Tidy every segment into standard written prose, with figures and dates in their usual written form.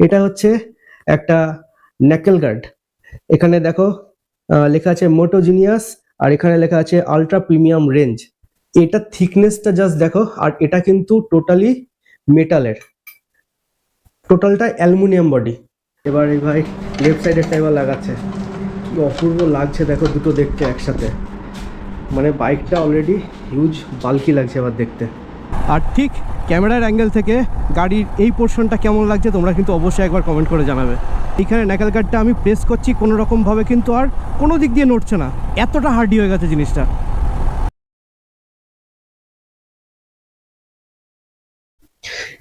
এটা হচ্ছে একটা ন্যাকেল গার্ড। এখানে দেখো লেখা আছে মোটো জিনিয়াস, আর এখানে লেখা আছে আলট্রা প্রিমিয়াম রেঞ্জ। এটা থিকনেসটা জাস্ট দেখো, আর এটা কিন্তু টোটালি মেটালের, টোটালটা অ্যালুমিনিয়াম বডি। এবার এই ভাই লেফট সাইডেরটা এবার লাগাচ্ছে, কি অপূর্ব লাগছে দেখো দুটো দেখতে একসাথে। মানে বাইকটা অলরেডি হিউজ বাল্কি লাগছে এবার দেখতে। আর ঠিক ক্যামেরার অ্যাঙ্গেল থেকে গাড়ির এই পোর্শনটা কেমন লাগছে তোমরা কিন্তু অবশ্যই একবার কমেন্ট করে জানাবে। এইখানে ন্যাকেল গার্ডটা আমি প্রেস করছি, কোনো রকমভাবে কিন্তু আর কোনো দিক দিয়ে নড়ছে না, এতটা হার্ডি হয়ে গেছে জিনিসটা।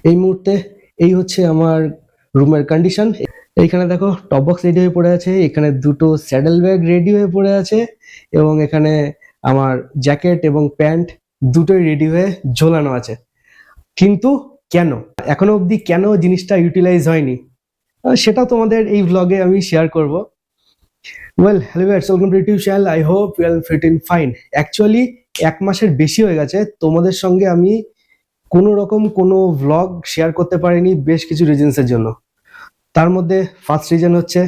এই মুহূর্তে এই হচ্ছে আমার রুমের কন্ডিশন। এইখানে দেখো টপ বক্স রেডি হয়ে পড়ে আছে, এখানে দুটো স্যাডেল ব্যাগ রেডি হয়ে পড়ে আছে, এবং এখানে আমার জ্যাকেট এবং প্যান্ট দুটোই রেডি হয়ে ঝোলানো আছে। কিন্তু কেন এখনো অবধি কেন জিনিসটা ইউটিলাইজ হয়নি সেটা তোমাদের এই ভ্লগে আমি শেয়ার করব। Well, hello guys, welcome to YouTube channel. I hope you are fitting fine. Actually 1 মাসের বেশি হয়ে গেছে তোমাদের সঙ্গে আমি কোনো রকম কোনো ভ্লগ শেয়ার করতে পারিনি বেশ কিছু রিজনসের জন্য। তার মধ্যে ফার্স্ট রিজন হচ্ছে,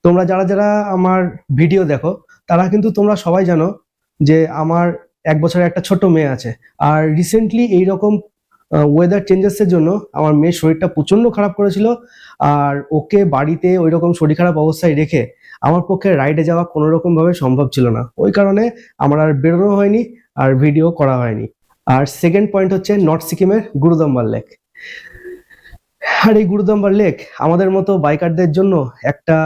তোমরা যারা যারা আমার ভিডিও দেখো তারা কিন্তু তোমরা সবাই জানো যে আমার 1 বছরের একটা ছোট মেয়ে আছে। আর রিসেন্টলি এইরকম ওয়েদার চেঞ্জেসের জন্য আমার মেয়ের শরীরটা প্রচণ্ড খারাপ করেছিল, আর ওকে বাড়িতে ওই রকম শরীর খারাপ অবস্থায় রেখে আমার পক্ষে রাইডে যাওয়া কোনো রকমভাবে সম্ভব ছিল না। ওই কারণে আমার আর বেরোনো হয়নি আর ভিডিও করা হয়নি। আর সেকেন্ড পয়েন্ট হচ্ছে নর্থ সিকিমের গুরুদম্বার লেক। আর এই গুরুদম্বার লেক আমাদের মতো বাইকারদের জন্য একটা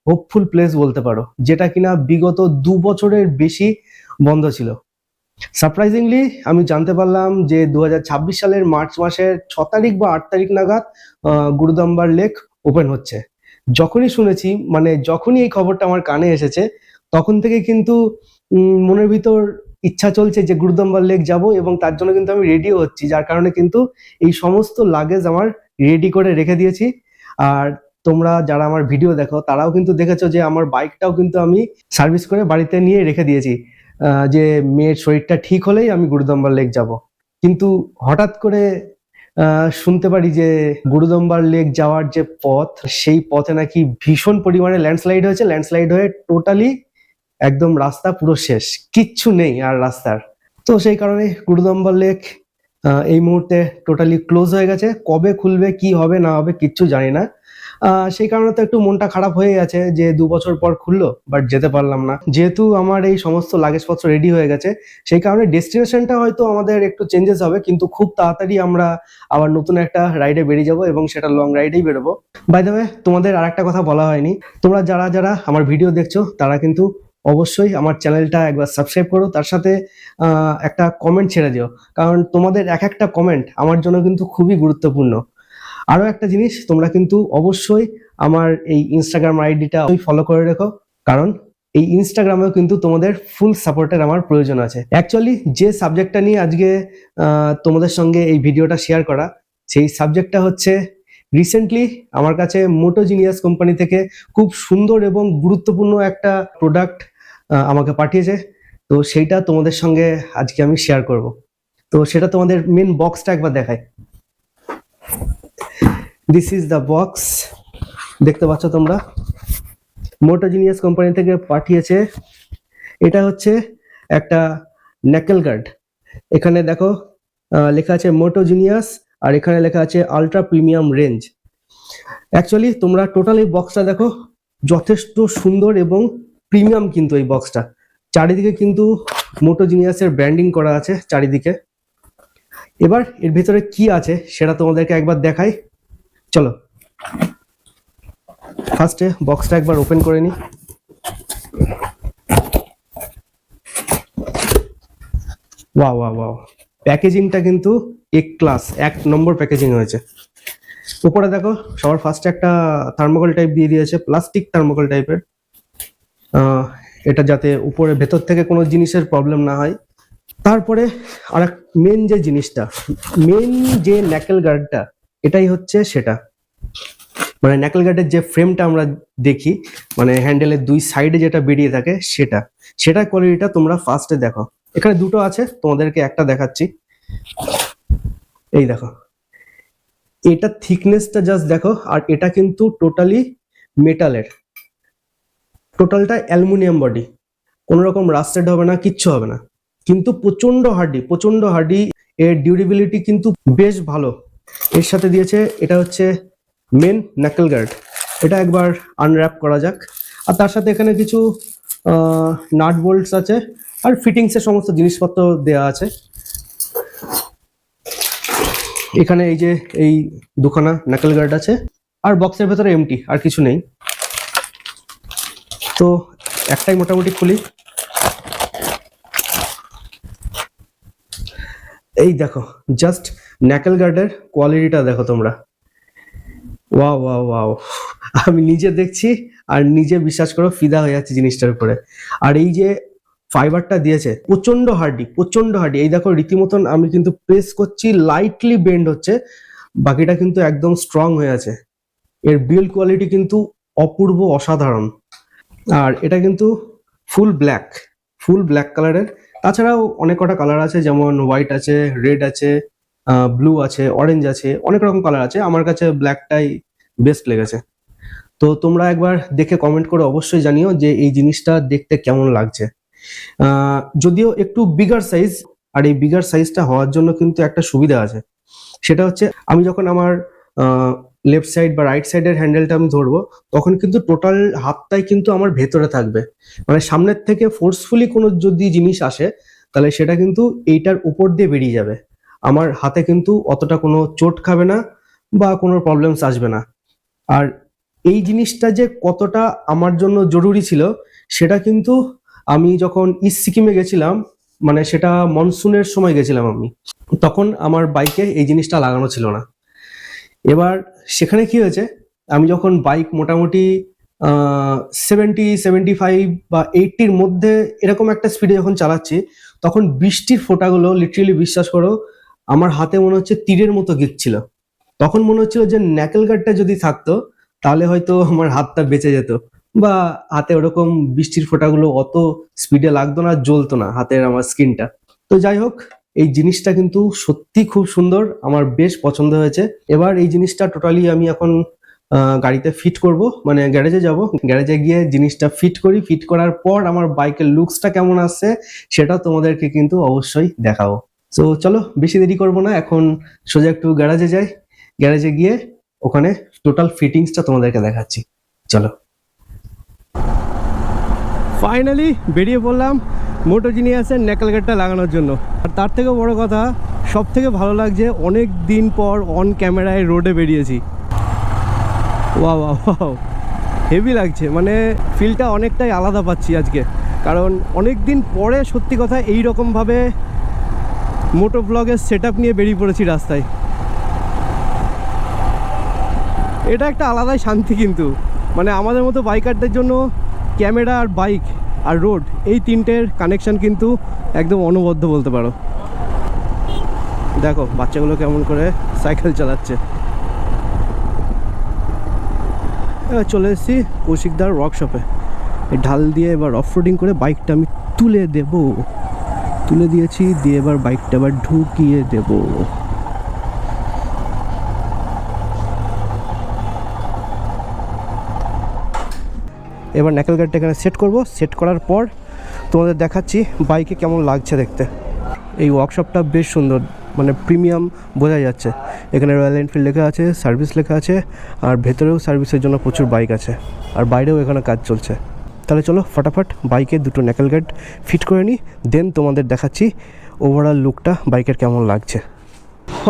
হোপফুল প্লেস বলতে পারো, যেটা কিনা বিগত 2 বছরের বেশি বন্ধ ছিল। সারপ্রাইজিংলি আমি জানতে পারলাম যে 2026 সালের মার্চ মাসের 6 তারিখ বা 8 তারিখ নাগাদ গুরুদম্বার লেক ওপেন হচ্ছে। যখনই শুনেছি, মানে যখনই এই খবরটা আমার কানে এসেছে, তখন থেকে কিন্তু মনের ভিতর ইচ্ছা চলছে যে গুরুদম্বার লেক যাব, এবং তার জন্য কিন্তু আমি রেডিও হচ্ছি, যার কারণে কিন্তু এই সমস্ত লাগেজ আমার রেডি করে রেখে দিয়েছি। আর তোমরা যারা আমার ভিডিও দেখো তারাও কিন্তু দেখেছো যে আমার বাইকটাও কিন্তু আমি সার্ভিস করে বাড়িতে নিয়ে রেখে দিয়েছি, যে মেয়ের শরীরটা ঠিক হলেই আমি গুরুদম্বার লেক যাব। কিন্তু হঠাৎ করে শুনতে পারি যে গুরুদম্বার লেক যাওয়ার যে পথ, সেই পথে নাকি ভীষণ পরিমাণে ল্যান্ডস্লাইড হয়েছে। ল্যান্ডস্লাইড হয়ে টোটালি একদম রাস্তা পুরো শেষ, কিচ্ছু নেই আর রাস্তার। তো সেই কারণে গুরুদম্বার লেক এই মুহূর্তে টোটালি ক্লোজ হয়ে গেছে। কবে খুলবে, কি হবে না হবে কিচ্ছু জানি না। সেই কারণে তো একটু মনটা খারাপ হয়ে গেছে যে 2 বছর পর খুললো বাট যেতে পারলাম না। যেহেতু আমার এই সমস্ত লাগেজপত্র রেডি হয়ে গেছে, সেই কারণে ডেস্টিনেশনটা হয়তো আমাদের একটু চেঞ্জেস হবে, কিন্তু খুব তাড়াতাড়ি আমরা আবার নতুন একটা রাইডে বেরিয়ে যাবো, এবং সেটা লং রাইডেই বেরোবো। বাই দ্য ওয়ে, তোমাদের আর একটা কথা বলা হয়নি, তোমরা যারা যারা আমার ভিডিও দেখছো তারা কিন্তু অবশ্যই আমার চ্যানেলটা একবার সাবস্ক্রাইব করো, তার সাথে একটা কমেন্ট ছেড়ে দিও, কারণ তোমাদের এক একটা কমেন্ট আমার জন্য কিন্তু খুবই গুরুত্বপূর্ণ। আরো একটা জিনিস, তোমরা কিন্তু অবশ্যই আমার এই ইনস্টাগ্রাম আইডিটা ফলো করে রেখো, কারণ এই ইনস্টাগ্রামেও কিন্তু তোমাদের ফুল সাপোর্টের আমার প্রয়োজন আছে। অ্যাকচুয়ালি যে সাবজেক্টটা নিয়ে আজকে তোমাদের সঙ্গে এই ভিডিওটা শেয়ার করা, সেই সাবজেক্টটা হচ্ছে রিসেন্টলি আমার কাছে মোটো জিনিয়াস কোম্পানি থেকে খুব সুন্দর এবং গুরুত্বপূর্ণ একটা প্রোডাক্ট আমাকে পাঠিয়েছে। তো সেইটা তোমাদের সঙ্গে আজকে আমি শেয়ার করব। তো সেটা তোমাদের মেন বক্সটা একবার দেখাই। দিস ইজ দ্য বক্স, দেখতে পাচ্ছ তোমরা, মোটো জিনিয়াস কোম্পানি থেকে পাঠিয়েছে। এটা হচ্ছে একটা ন্যাকেল গার্ড। এখানে দেখো লেখা আছে মোটো জিনিয়াস, আর এখানে লেখা আছে আলট্রা প্রিমিয়াম রেঞ্জ। অ্যাকচুয়ালি তোমরা টোটাল এই বক্সটা দেখো, যথেষ্ট সুন্দর এবং প্রিমিয়াম কিন্তু এই বক্সটা। চারিদিকে কিন্তু মোটো জিনিয়াসের ব্র্যান্ডিং করা আছে চারিদিকে। এবার এর ভিতরে কি আছে সেটা তোমাদেরকে একবার দেখাই, চলো। ফার্স্টে বক্সটা একবার ওপেন করে নি। ওয়াও ওয়াও ওয়াও, প্যাকেজিংটা কিন্তু ক্লাস 1 নম্বর প্যাকেজিং হয়েছে। উপরে দেখো সবার ফার্স্টে একটা থার্মোকল টাইপ দিয়ে দিয়েছে, প্লাস্টিক থার্মোকল টাইপের, এটা যাতে উপরে ভেতর থেকে কোনো জিনিসের প্রবলেম না হয়। তারপরে আর এক মেন যে জিনিসটা, মেন যে ন্যাকেল গার্ডটা, এটাই হচ্ছে সেটা, মানে ন্যাকেল গার্ডের যে ফ্রেমটা আমরা দেখি, মানে হ্যান্ডেলের 2 সাইডে যেটা বেরিয়ে থাকে, সেটার কোয়ালিটিটা তোমরা ফার্স্টে দেখো। এখানে দুটো আছে, তোমাদেরকে একটা দেখাচ্ছি। এই দেখো, এটা থিকনেসটা জাস্ট দেখো, আর এটা কিন্তু টোটালি মেটালের, টোটালটা অ্যালুমিনিয়াম বডি, কোনো রকম রাস্টেড হবে না, কিচ্ছু হবে না, কিন্তু প্রচন্ড হার্ডি। এর ডিউরেবিলিটি কিন্তু বেশ ভালো। এর সাথে দিয়েছে, এটা হচ্ছে মেন ন্যাকেল গার্ড, এটা একবার আনর্যাপ করা যাক। আর তার সাথে এখানে কিছু নাট বোল্টস আছে, আর ফিটিংসের সমস্ত জিনিসপত্র দেওয়া আছে। এখানে এই যে এই দুখানা ন্যাকেল গার্ড আছে, আর বক্সের ভেতরে এমটি, আর কিছু নেই। তো একটাই মোটামুটি খুলি। এই দেখো জাস্ট ন্যাকেল গার্ডের কোয়ালিটিটা দেখো তোমরা, ওয়াও ওয়াও ওয়াও, আমি নিজে দেখছি আর নিজে বিশ্বাস করো ফিদা হয়ে যাচ্ছে জিনিসটার উপরে। আর এই যে ফাইবারটা দিয়েছে প্রচন্ড হার্ডি, এই দেখো রীতিমতন আমি কিন্তু প্রেস করছি, লাইটলি বেন্ড হচ্ছে, বাকিটা কিন্তু একদম স্ট্রং হয়ে আছে। এর বিল্ড কোয়ালিটি কিন্তু অপূর্ব, অসাধারণ। আর এটা কিন্তু ফুল ব্ল্যাক কালারের। তাছাড়াও অনেক কটা কালার আছে, যেমন হোয়াইট আছে, রেড আছে, ব্লু আছে, অরেঞ্জ আছে, অনেক রকম কালার আছে। আমার কাছে ব্ল্যাকটাই বেস্ট লেগেছে। তো তোমরা একবার দেখে কমেন্ট করে অবশ্যই জানিও যে এই জিনিসটা দেখতে কেমন লাগছে। যদিও একটু বিগার সাইজ, আর এই বিগার সাইজটা হওয়ার জন্য কিন্তু একটা সুবিধা আছে, সেটা হচ্ছে আমি যখন আমার লেফট সাইড বা রাইট সাইডের হ্যান্ডেলটা আমি ধরবো, তখন কিন্তু টোটাল হাতটাই কিন্তু আমার ভেতরে থাকবে। মানে সামনের থেকে ফোর্সফুলি কোনো যদি জিনিস আসে, তাহলে সেটা কিন্তু এইটার উপর দিয়ে বেরিয়ে যাবে, আমার হাতে কিন্তু অতটা কোনো চোট খাবে না বা কোনো প্রবলেমস আসবে না। আর এই জিনিসটা যে কতটা আমার জন্য জরুরি ছিল, সেটা কিন্তু আমি যখন ইস্ট সিকিমে গেছিলাম, মানে সেটা মনসুনের সময় গেছিলাম আমি, তখন আমার বাইকে এই জিনিসটা লাগানো ছিল না। এবার সেখানে কি হয়েছে, আমি যখন বাইক মোটামুটি 75 বা 80-র মধ্যে এরকম একটা স্পিডে যখন চালাচ্ছি, তখন বৃষ্টির ফোঁটাগুলো লিটারেলি বিশ্বাস করো আমার হাতে মনে হচ্ছে তীরের মতো গিচ্ছিল। তখন মনে হচ্ছিল যে ন্যাকেল গার্ডটা যদি থাকতো, তাহলে হয়তো আমার হাতটা বেঁচে যেত, বা হাতে ওরকম বৃষ্টির ফোঁটাগুলো অত স্পিডে লাগতো না, জ্বলতো না হাতের আমার স্কিনটা। তো যাই হোক, এই জিনিসটা কিন্তু সত্যি খুব সুন্দর, আমার বেশ পছন্দ হয়েছে। এবার এই জিনিসটা টোটালি আমি এখন গাড়িতে ফিট করব, মানে গ্যারেজে যাব, গ্যারেজে গিয়ে জিনিসটা ফিট করার পর আমার বাইকের লুকসটা কেমন আসছে সেটা তোমাদেরকে কিন্তু অবশ্যই দেখাবো। তো চলো বেশি দেরি করব না, এখন সোজা একটু গ্যারেজে যাই, গ্যারেজে গিয়ে ওখানে টোটাল ফিটিংসটা তোমাদেরকে দেখাচ্ছি। চলো। ফাইনালি বেরিয়ে পড়লাম মোটো জিনিয়াসের ন্যাকেল গার্ডটা লাগানোর জন্য। আর তার থেকে বড় কথা, সব থেকে ভালো লাগছে অনেক দিন পর অন ক্যামেরায় রোডে বেরিয়েছি। ওয়াও ওয়াও, হেভি লাগছে, মানে ফিলটা অনেকটাই আলাদা পাচ্ছি আজকে, কারণ অনেক দিন পরে সত্যি কথা এই রকমভাবে মোটো ব্লগের সেট আপ নিয়ে বেরিয়ে পড়েছি রাস্তায়। এটা একটা আলাদাই শান্তি কিন্তু, মানে আমাদের মতো বাইকারদের জন্য ক্যামেরা আর বাইক আর রোড, এই তিনটের কানেকশন কিন্তু একদম অনবদ্য বলতে পারো। দেখো বাচ্চাগুলো কেমন করে সাইকেল চালাচ্ছে। চলে এসেছি কৌশিকদার ওয়ার্কশপে, এই ঢাল দিয়ে এবার অফরোডিং করে বাইকটা আমি তুলে দিয়েছি, দিয়ে এবার বাইকটা আবার ঢুকিয়ে দেব। এবার ন্যাকেল গার্ডটা এখানে সেট করব, সেট করার পর তোমাদের দেখাচ্ছি বাইকে কেমন লাগছে দেখতে। এই ওয়ার্কশপটা বেশ সুন্দর, মানে প্রিমিয়াম বোঝা যাচ্ছে। এখানে রয়্যাল এনফিল্ড লেখা আছে, সার্ভিস লেখা আছে, আর ভেতরেও সার্ভিসের জন্য প্রচুর বাইক আছে, আর বাইরেও এখানে কাজ চলছে। তাহলে চলো ফটাফট বাইকে দুটো ন্যাকেল গার্ড ফিট করে নিই, দেন তোমাদের দেখাচ্ছি ওভারঅল লুকটা বাইকের কেমন লাগছে।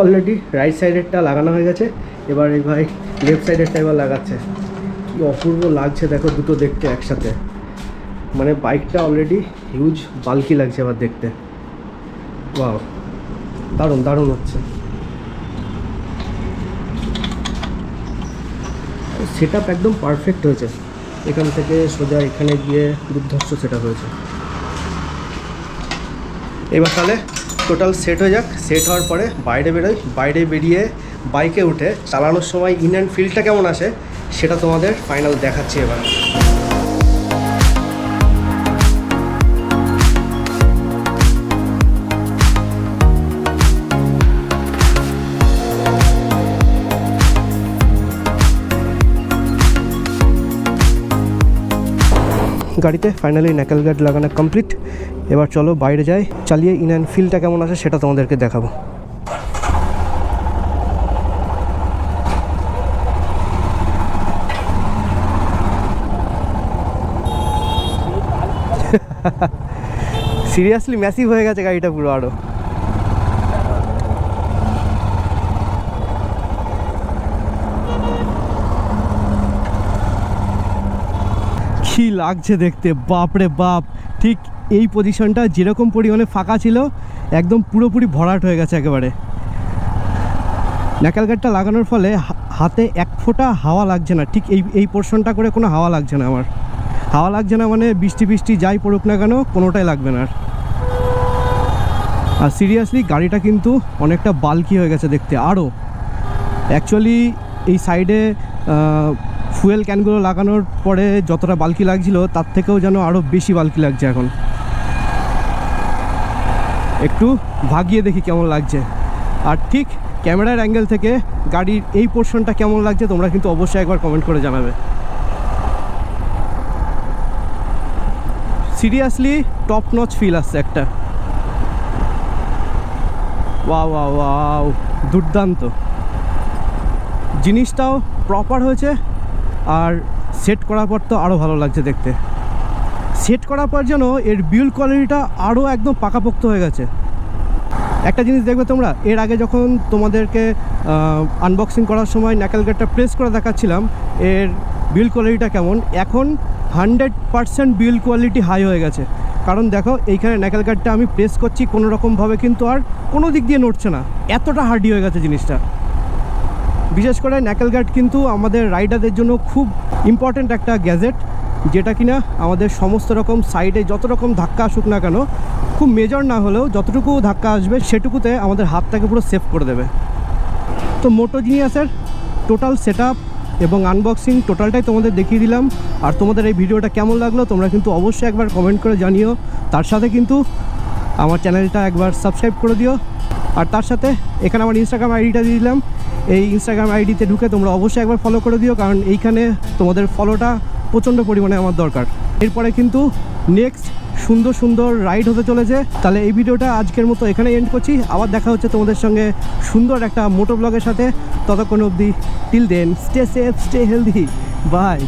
অলরেডি রাইট সাইডেরটা লাগানো হয়ে গেছে, এবার এই ভাই লেফট সাইডেরটা এবার লাগাচ্ছে। কি অপূর্ব লাগছে দেখো দুটো দেখতে একসাথে, মানে বাইকটা অলরেডি হিউজ বাল্কি লাগছে আবার দেখতে। ওয়াও, দারুণ হচ্ছে। সেট আপ একদম পারফেক্ট হয়েছে, এখান থেকে সোজা এখানে গিয়ে দুর্ধর্ষ সেট আপ হয়েছে। এবার তাহলে টোটাল সেট হয়ে যাক, সেট হওয়ার পরে বাইরে বেরোই, বাইরে বেরিয়ে বাইকে উঠে চালানোর সময় ইন অ্যান্ড ফিলটা কেমন আসে সেটা তোমাদের ফাইনাল দেখাচ্ছি এবার। গাড়িতে ফাইনালি ন্যাকেল গার্ড লাগানো কমপ্লিট। এবার চলো বাইরে যাই, চালিয়ে ইন অ্যান্ড ফিলটা কেমন আসে সেটা তোমাদেরকে দেখাবো। সিরিয়াসলি ম্যাসিভ হয়ে গেছে গাড়িটা পুরো আরো। কি লাগছে দেখতে, বাপরে বাপ। ঠিক এই পজিশনটা যেরকম পরিমাণে ফাঁকা ছিল একদম পুরোপুরি ভরাট হয়ে গেছে একেবারে। ন্যাকেল গার্ডটা লাগানোর ফলে হাতে এক ফোঁটা হাওয়া লাগছে না, ঠিক এই পোর্শনটা করে কোনো হাওয়া লাগছে না আমার। হাওয়া লাগছে না মানে বৃষ্টি যাই পড়ুক না কেন কোনোটাই লাগবে না। আর সিরিয়াসলি গাড়িটা কিন্তু অনেকটা বাল্কি হয়ে গেছে দেখতে আরও। অ্যাকচুয়ালি এই সাইডে ফুয়েল ক্যানগুলো লাগানোর পরে যতটা বাল্কি লাগছিল তার থেকেও যেন আরও বেশি বাল্কি লাগছে এখন। একটু ভাগিয়ে দেখি কেমন লাগছে। আর ঠিক ক্যামেরার অ্যাঙ্গেল থেকে গাড়ির এই পোর্শনটা কেমন লাগছে তোমরা কিন্তু অবশ্যই একবার কমেন্ট করে জানাবে। সিরিয়াসলি টপ নচ ফিল আসছে একটা। ওয়াও দুর্দান্ত। জিনিসটাও প্রপার হয়েছে, আর সেট করার পর তো আরও ভালো লাগছে দেখতে। সেট করার পর যেন এর বিল্ড কোয়ালিটিটা আরও একদম পাকাপোক্ত হয়ে গেছে। একটা জিনিস দেখবে তোমরা, এর আগে যখন তোমাদেরকে আনবক্সিং করার সময় ন্যাকেল গার্ডটা প্রেস করে দেখাচ্ছিলাম এর বিল্ড কোয়ালিটিটা কেমন, এখন 100% বিল্ড কোয়ালিটি হাই হয়ে গেছে। কারণ দেখো এইখানে ন্যাকেল গার্ডটা আমি প্রেস করছি, কোনো রকমভাবে কিন্তু আর কোনো দিক দিয়ে নড়ছে না, এতটা হার্ডি হয়ে গেছে জিনিসটা। বিশেষ করে ন্যাকেল গার্ড কিন্তু আমাদের রাইডারদের জন্য খুব ইম্পর্ট্যান্ট একটা গ্যাজেট, যেটা কিনা আমাদের সমস্ত রকম সাইডে যত রকম ধাক্কা আসুক না কেন, খুব মেজর না হলেও যতটুকু ধাক্কা আসবে সেটুকুতে আমাদের হাতটাকে পুরো সেভ করে দেবে। তো মোটো জিনিয়াসের টোটাল সেট আপ এবং আনবক্সিং টোটালটাই তোমাদের দেখিয়ে দিলাম। আর তোমাদের এই ভিডিওটা কেমন লাগলো তোমরা কিন্তু অবশ্যই একবার কমেন্ট করে জানিও। তার সাথে কিন্তু আমার চ্যানেলটা একবার সাবস্ক্রাইব করে দিও। আর তার সাথে এখানে আমার ইনস্টাগ্রাম আইডিটা দিয়ে দিলাম, এই ইনস্টাগ্রাম আইডিতে ঢুকে তোমরা অবশ্যই একবার ফলো করে দিও, কারণ এইখানে তোমাদের ফলোটা প্রচণ্ড পরিমাণে আমার দরকার। এরপরে কিন্তু নেক্সট সুন্দর রাইড হতে চলেছে। তাহলে এই ভিডিওটা আজকের মতো এখানে এন্ড করছি। আবার দেখা হচ্ছে তোমাদের সঙ্গে সুন্দর একটা মোটো ব্লগের সাথে। ততক্ষণ অবধি till then stay safe, stay healthy, by.